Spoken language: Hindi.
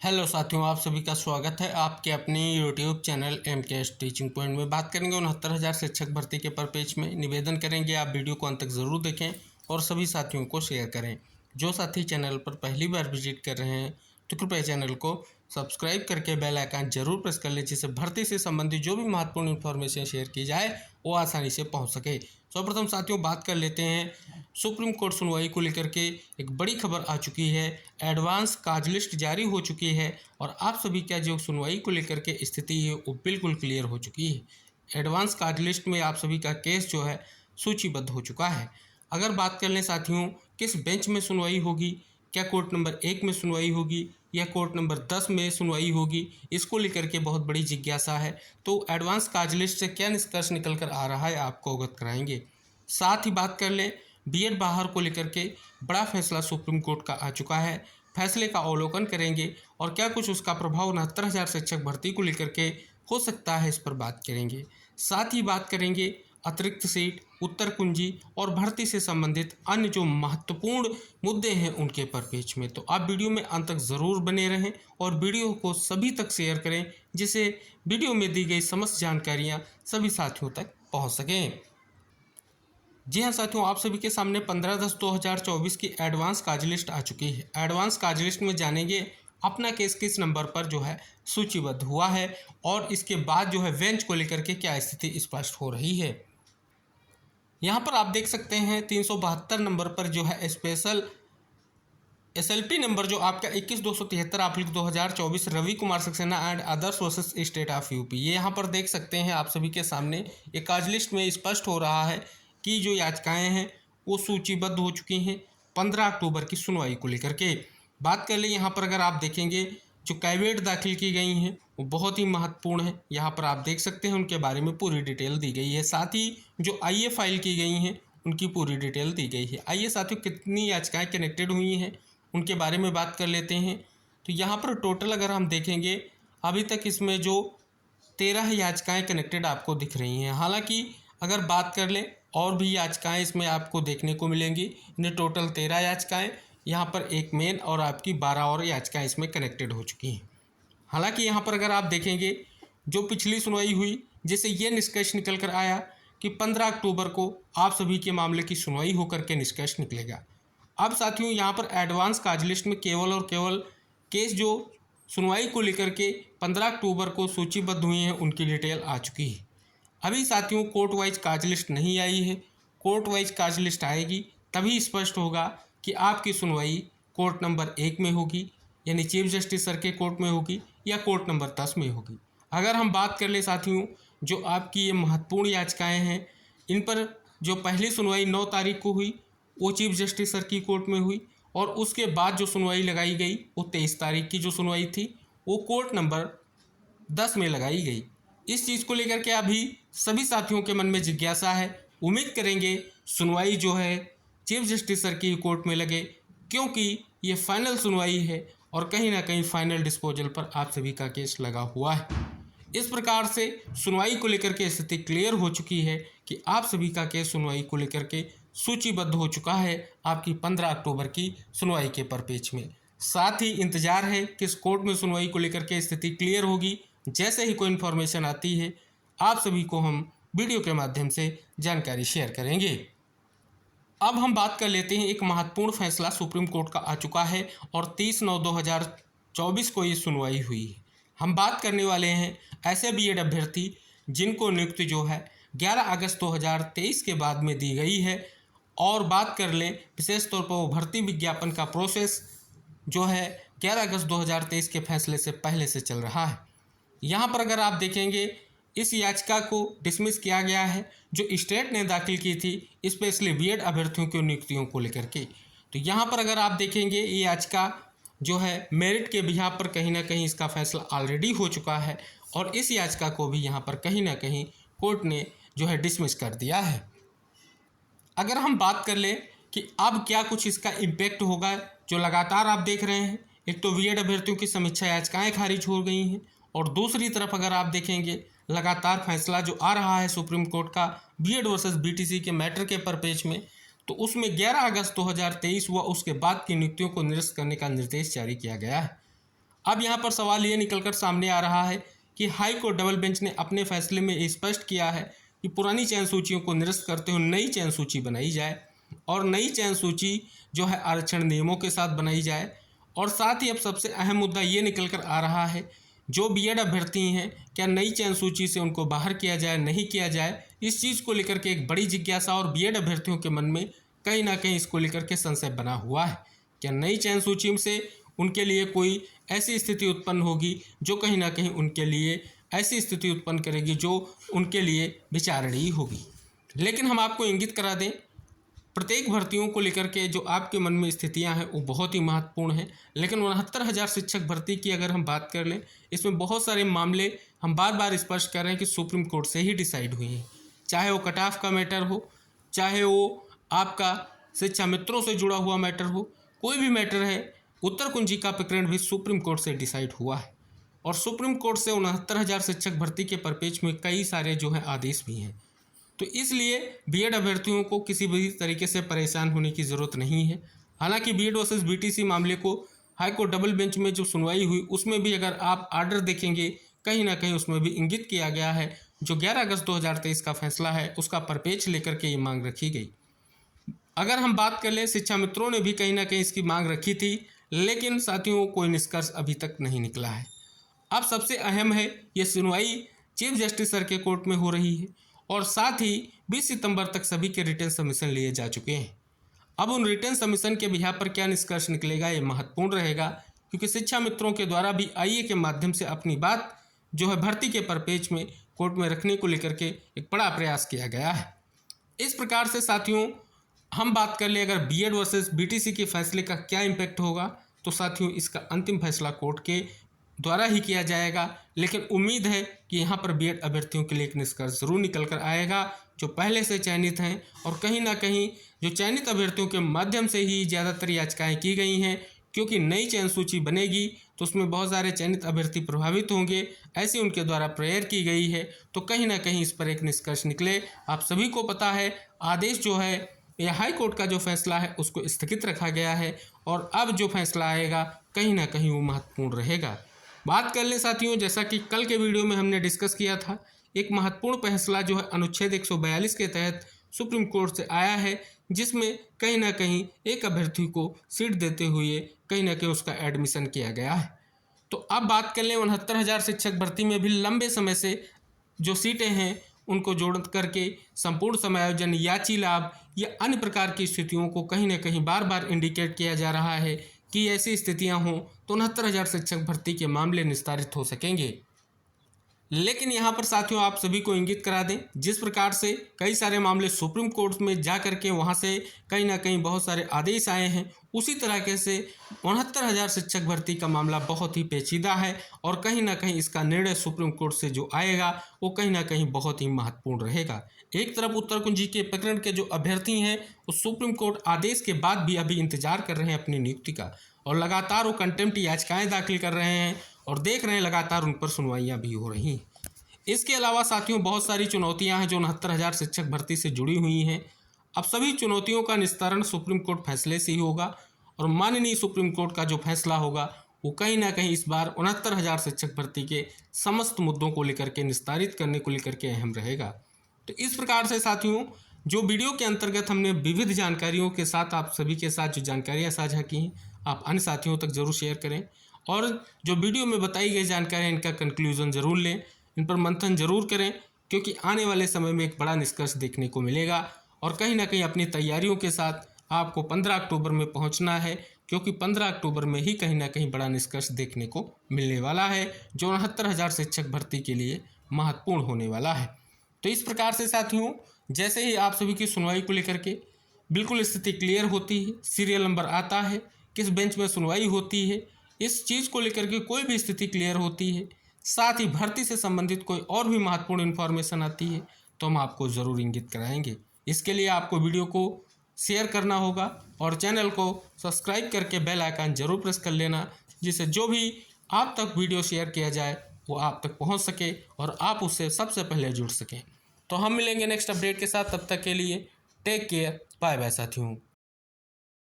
हेलो साथियों, आप सभी का स्वागत है आपके अपने YouTube channel MKS teaching point में। बात करेंगे 69,000 शिक्षक भर्ती के पेज में। निवेदन करेंगे आप वीडियो को अंत तक ज़रूर देखें और सभी साथियों को शेयर करें। जो साथी चैनल पर पहली बार विजिट कर रहे हैं तो कृपया चैनल को सब्सक्राइब करके बेल आइकन जरूर प्रेस कर लें, जिससे भर्ती से संबंधित जो भी महत्वपूर्ण इन्फॉर्मेशन शेयर की जाए वो आसानी से पहुँच सके। सर्वप्रथम साथियों बात कर लेते हैं सुप्रीम कोर्ट सुनवाई को लेकर के एक बड़ी खबर आ चुकी है। एडवांस काज लिस्ट जारी हो चुकी है और आप सभी का जो सुनवाई को लेकर के स्थिति है वो बिल्कुल क्लियर हो चुकी है। एडवांस काज लिस्ट में आप सभी का केस जो है सूचीबद्ध हो चुका है। अगर बात कर लें साथियों किस बेंच में सुनवाई होगी, क्या कोर्ट नंबर 1 में सुनवाई होगी या कोर्ट नंबर 10 में सुनवाई होगी, इसको लेकर के बहुत बड़ी जिज्ञासा है। तो एडवांस काज लिस्ट से क्या निष्कर्ष निकल कर आ रहा है आपको अवगत कराएंगे। साथ ही बात कर लें बीएड बाहर को लेकर के बड़ा फैसला सुप्रीम कोर्ट का आ चुका है। फैसले का अवलोकन करेंगे और क्या कुछ उसका प्रभाव 69,000 शिक्षक भर्ती को लेकर के हो सकता है, इस पर बात करेंगे। साथ ही बात करेंगे अतिरिक्त सीट, उत्तर कुंजी और भर्ती से संबंधित अन्य जो महत्वपूर्ण मुद्दे हैं उनके पेज में। तो आप वीडियो में अंत तक ज़रूर बने रहें और वीडियो को सभी तक शेयर करें, जिससे वीडियो में दी गई समस्त जानकारियाँ सभी साथियों तक पहुँच सकें। जी हाँ साथियों, आप सभी के सामने 15/10/2024 की एडवांस काज लिस्ट आ चुकी है। एडवांस काज लिस्ट में जानेंगे अपना केस किस नंबर पर जो है सूचीबद्ध हुआ है और इसके बाद जो है बेंच को लेकर के क्या स्थिति स्पष्ट हो रही है। यहाँ पर आप देख सकते हैं 372 नंबर पर जो है स्पेशल SLP नंबर जो आपका 21,273/2024 Ravi Kumar Saxena and others versus state of UP, ये यहाँ पर देख सकते हैं आप सभी के सामने। ये काज लिस्ट में स्पष्ट हो रहा है कि जो याचिकाएं हैं वो सूचीबद्ध हो चुकी हैं 15 अक्टूबर की सुनवाई को लेकर के। बात कर ले यहाँ पर अगर आप देखेंगे जो कैविएट दाखिल की गई हैं वो बहुत ही महत्वपूर्ण है। यहाँ पर आप देख सकते हैं उनके बारे में पूरी डिटेल दी गई है। साथ ही जो IA फाइल की गई हैं उनकी पूरी डिटेल दी गई है। आइए साथियों कितनी याचिकाएँ कनेक्टेड हुई हैं उनके बारे में बात कर लेते हैं। तो यहाँ पर टोटल अगर हम देखेंगे अभी तक इसमें जो 13 याचिकाएँ कनेक्टेड आपको दिख रही हैं। हालांकि अगर बात कर लें और भी याचिकाएं इसमें आपको देखने को मिलेंगी। इन्हें टोटल 13 याचिकाएं, यहाँ पर एक मेन और आपकी 12 और याचिकाएं इसमें कनेक्टेड हो चुकी हैं। हालांकि यहाँ पर अगर आप देखेंगे जो पिछली सुनवाई हुई जिससे ये निष्कर्ष निकल कर आया कि 15 अक्टूबर को आप सभी के मामले की सुनवाई होकर के निष्कर्ष निकलेगा। अब साथियों यहाँ पर एडवांस काज लिस्ट में केवल और केवल केस जो सुनवाई को लेकर के 15 अक्टूबर को सूचीबद्ध हुए हैं उनकी डिटेल आ चुकी है। अभी साथियों कोर्ट वाइज काज लिस्ट नहीं आई है। कोर्ट वाइज काज लिस्ट आएगी तभी स्पष्ट होगा कि आपकी सुनवाई कोर्ट नंबर 1 में होगी यानी चीफ जस्टिस सर के कोर्ट में होगी या कोर्ट नंबर 10 में होगी। अगर हम बात कर ले साथियों जो आपकी ये महत्वपूर्ण याचिकाएं हैं इन पर जो पहली सुनवाई 9 तारीख को हुई वो चीफ जस्टिस सर की कोर्ट में हुई और उसके बाद जो सुनवाई लगाई गई वो 23 तारीख की जो सुनवाई थी वो कोर्ट नंबर 10 में लगाई गई। इस चीज़ को लेकर के अभी सभी साथियों के मन में जिज्ञासा है। उम्मीद करेंगे सुनवाई जो है चीफ जस्टिस सर की कोर्ट में लगे, क्योंकि ये फाइनल सुनवाई है और कहीं ना कहीं फाइनल डिस्पोजल पर आप सभी का केस लगा हुआ है। इस प्रकार से सुनवाई को लेकर के स्थिति क्लियर हो चुकी है कि आप सभी का केस सुनवाई को लेकर के सूचीबद्ध हो चुका है आपकी 15 अक्टूबर की सुनवाई के पेज में। साथ ही इंतजार है किस कोर्ट में सुनवाई को लेकर के स्थिति क्लियर होगी। जैसे ही कोई इन्फॉर्मेशन आती है आप सभी को हम वीडियो के माध्यम से जानकारी शेयर करेंगे। अब हम बात कर लेते हैं एक महत्वपूर्ण फैसला सुप्रीम कोर्ट का आ चुका है और 30/9/2024 को ये सुनवाई हुई है। हम बात करने वाले हैं ऐसे बीएड अभ्यर्थी जिनको नियुक्ति जो है 11 अगस्त 2023 के बाद में दी गई है। और बात कर लें विशेष तौर पर वो भर्ती विज्ञापन का प्रोसेस जो है 11 अगस्त 2023 के फैसले से पहले से चल रहा है। यहाँ पर अगर आप देखेंगे इस याचिका को डिसमिस किया गया है जो स्टेट ने दाखिल की थी स्पेशली बीएड अभ्यर्थियों की नियुक्तियों को लेकर के। तो यहाँ पर अगर आप देखेंगे ये याचिका जो है मेरिट के बिहाफ पर कहीं ना कहीं इसका फैसला ऑलरेडी हो चुका है और इस याचिका को भी यहाँ पर कहीं ना कहीं कोर्ट ने जो है डिसमिस कर दिया है। अगर हम बात कर लें कि अब क्या कुछ इसका इम्पैक्ट होगा, जो लगातार आप देख रहे हैं एक तो बीएड अभ्यर्थियों की समीक्षा याचिकाएं खारिज हो गई हैं और दूसरी तरफ अगर आप देखेंगे लगातार फैसला जो आ रहा है सुप्रीम कोर्ट का बीएड वर्सेस बीटीसी के मैटर के पेज में, तो उसमें 11 अगस्त 2023 व उसके बाद की नियुक्तियों को निरस्त करने का निर्देश जारी किया गया है। अब यहाँ पर सवाल ये निकलकर सामने आ रहा है कि हाई कोर्ट डबल बेंच ने अपने फैसले में स्पष्ट किया है कि पुरानी चयन सूचियों को निरस्त करते हुए नई चयन सूची बनाई जाए और नई चयन सूची जो है आरक्षण नियमों के साथ बनाई जाए। और साथ ही अब सबसे अहम मुद्दा ये निकल कर आ रहा है, जो बीएड अभ्यर्थी हैं क्या नई चयन सूची से उनको बाहर किया जाए, नहीं किया जाए, इस चीज़ को लेकर के एक बड़ी जिज्ञासा और बीएड अभ्यर्थियों के मन में कहीं ना कहीं इसको लेकर के संशय बना हुआ है। क्या नई चयन सूची से उनके लिए कोई ऐसी स्थिति उत्पन्न होगी जो कहीं ना कहीं उनके लिए ऐसी स्थिति उत्पन्न करेगी जो उनके लिए विचारणीय होगी। लेकिन हम आपको इंगित करा दें, प्रत्येक भर्तियों को लेकर के जो आपके मन में स्थितियां हैं वो बहुत ही महत्वपूर्ण हैं। लेकिन 69,000 शिक्षक भर्ती की अगर हम बात कर लें, इसमें बहुत सारे मामले हम बार बार स्पष्ट कर रहे हैं कि सुप्रीम कोर्ट से ही डिसाइड हुई हैं। चाहे वो कट ऑफ का मैटर हो, चाहे वो आपका शिक्षा मित्रों से जुड़ा हुआ मैटर हो, कोई भी मैटर है, उत्तर कुंजिका प्रकरण भी सुप्रीम कोर्ट से डिसाइड हुआ है। और सुप्रीम कोर्ट से 69,000 शिक्षक भर्ती के परिपेक्ष में कई सारे जो हैं आदेश भी हैं। तो इसलिए बीएड अभ्यर्थियों को किसी भी तरीके से परेशान होने की ज़रूरत नहीं है। हालांकि बीएड वर्सेस बीटीसी मामले को हाईकोर्ट डबल बेंच में जो सुनवाई हुई उसमें भी अगर आप आर्डर देखेंगे कहीं ना कहीं उसमें भी इंगित किया गया है, जो 11 अगस्त 2023 का फैसला है उसका परिपेक्ष लेकर के ये मांग रखी गई। अगर हम बात कर लें, शिक्षा मित्रों ने भी कहीं ना कहीं इसकी मांग रखी थी, लेकिन साथियों कोई निष्कर्ष अभी तक नहीं निकला है। अब सबसे अहम है, ये सुनवाई चीफ जस्टिस सर के कोर्ट में हो रही है और साथ ही 20 सितंबर तक सभी के रिटर्न सबमिशन लिए जा चुके हैं। अब उन रिटर्न सबमिशन के बिहार पर क्या निष्कर्ष निकलेगा ये महत्वपूर्ण रहेगा, क्योंकि शिक्षा मित्रों के द्वारा भी आईए के माध्यम से अपनी बात जो है भर्ती के परिपेक्ष में कोर्ट में रखने को लेकर के एक बड़ा प्रयास किया गया है। इस प्रकार से साथियों हम बात कर ले अगर बीएड वर्सेस बीटीसी के फैसले का क्या इम्पैक्ट होगा, तो साथियों इसका अंतिम फैसला कोर्ट के द्वारा ही किया जाएगा। लेकिन उम्मीद है कि यहाँ पर बीएड अभ्यर्थियों के लिए एक निष्कर्ष जरूर निकल कर आएगा, जो पहले से चयनित हैं और कहीं ना कहीं जो चयनित अभ्यर्थियों के माध्यम से ही ज़्यादातर याचिकाएं की गई हैं, क्योंकि नई चयन सूची बनेगी तो उसमें बहुत सारे चयनित अभ्यर्थी प्रभावित होंगे, ऐसी उनके द्वारा प्रेयर की गई है। तो कहीं ना कहीं इस पर एक निष्कर्ष निकले। आप सभी को पता है आदेश जो है यह हाई कोर्ट का जो फैसला है उसको स्थगित रखा गया है और अब जो फैसला आएगा कहीं ना कहीं वो महत्वपूर्ण रहेगा। बात कर लें साथियों, जैसा कि कल के वीडियो में हमने डिस्कस किया था, एक महत्वपूर्ण फैसला जो है अनुच्छेद 142 के तहत सुप्रीम कोर्ट से आया है, जिसमें कहीं ना कहीं एक अभ्यर्थी को सीट देते हुए कहीं ना कहीं उसका एडमिशन किया गया है। तो अब बात कर लें 69,000 शिक्षक भर्ती में भी लंबे समय से जो सीटें हैं उनको जोड़ करके संपूर्ण समायोजन, याची लाभ या अन्य प्रकार की स्थितियों को कहीं ना कहीं बार बार इंडिकेट किया जा रहा है कि ऐसी स्थितियां हों तो 69,000 शिक्षक भर्ती के मामले निस्तारित हो सकेंगे। लेकिन यहाँ पर साथियों आप सभी को इंगित करा दें, जिस प्रकार से कई सारे मामले सुप्रीम कोर्ट में जा करके वहाँ से कहीं ना कहीं बहुत सारे आदेश आए हैं, उसी तरीके से 69,000 शिक्षक भर्ती का मामला बहुत ही पेचीदा है और कहीं ना कहीं इसका निर्णय सुप्रीम कोर्ट से जो आएगा वो कहीं ना कहीं बहुत ही महत्वपूर्ण रहेगा। एक तरफ उत्तर कुंजी के प्रकरण के जो अभ्यर्थी हैं वो सुप्रीम कोर्ट आदेश के बाद भी अभी इंतजार कर रहे हैं अपनी नियुक्ति का, और लगातार वो कंटेम्प्ट याचिकाएँ दाखिल कर रहे हैं और देख रहे हैं लगातार उन पर सुनवाइयाँ भी हो रही हैं। इसके अलावा साथियों बहुत सारी चुनौतियां हैं जो 69,000 शिक्षक भर्ती से जुड़ी हुई हैं। अब सभी चुनौतियों का निस्तारण सुप्रीम कोर्ट फैसले से ही होगा और माननीय सुप्रीम कोर्ट का जो फैसला होगा वो कहीं ना कहीं इस बार 69,000 शिक्षक भर्ती के समस्त मुद्दों को लेकर के निस्तारित करने को लेकर के अहम रहेगा। तो इस प्रकार से साथियों जो वीडियो के अंतर्गत हमने विविध जानकारियों के साथ आप सभी के साथ जो जानकारियाँ साझा की हैं, आप अन्य साथियों तक जरूर शेयर करें और जो वीडियो में बताई गई जानकारी इनका कंक्लूजन जरूर लें, इन पर मंथन जरूर करें, क्योंकि आने वाले समय में एक बड़ा निष्कर्ष देखने को मिलेगा। और कहीं ना कहीं अपनी तैयारियों के साथ आपको 15 अक्टूबर में पहुंचना है, क्योंकि 15 अक्टूबर में ही कहीं ना कहीं बड़ा निष्कर्ष देखने को मिलने वाला है, जो 69,000 शिक्षक भर्ती के लिए महत्वपूर्ण होने वाला है। तो इस प्रकार से साथियों जैसे ही आप सभी की सुनवाई को लेकर के बिल्कुल स्थिति क्लियर होती है, सीरियल नंबर आता है, किस बेंच में सुनवाई होती है, इस चीज़ को लेकर के कोई भी स्थिति क्लियर होती है, साथ ही भर्ती से संबंधित कोई और भी महत्वपूर्ण इन्फॉर्मेशन आती है तो हम आपको ज़रूर इंगित कराएंगे। इसके लिए आपको वीडियो को शेयर करना होगा और चैनल को सब्सक्राइब करके बेल आइकन जरूर प्रेस कर लेना, जिससे जो भी आप तक वीडियो शेयर किया जाए वो आप तक पहुंच सके और आप उससे सबसे पहले जुड़ सकें। तो हम मिलेंगे नेक्स्ट अपडेट के साथ, तब तक के लिए टेक केयर, बाय बाय साथियों।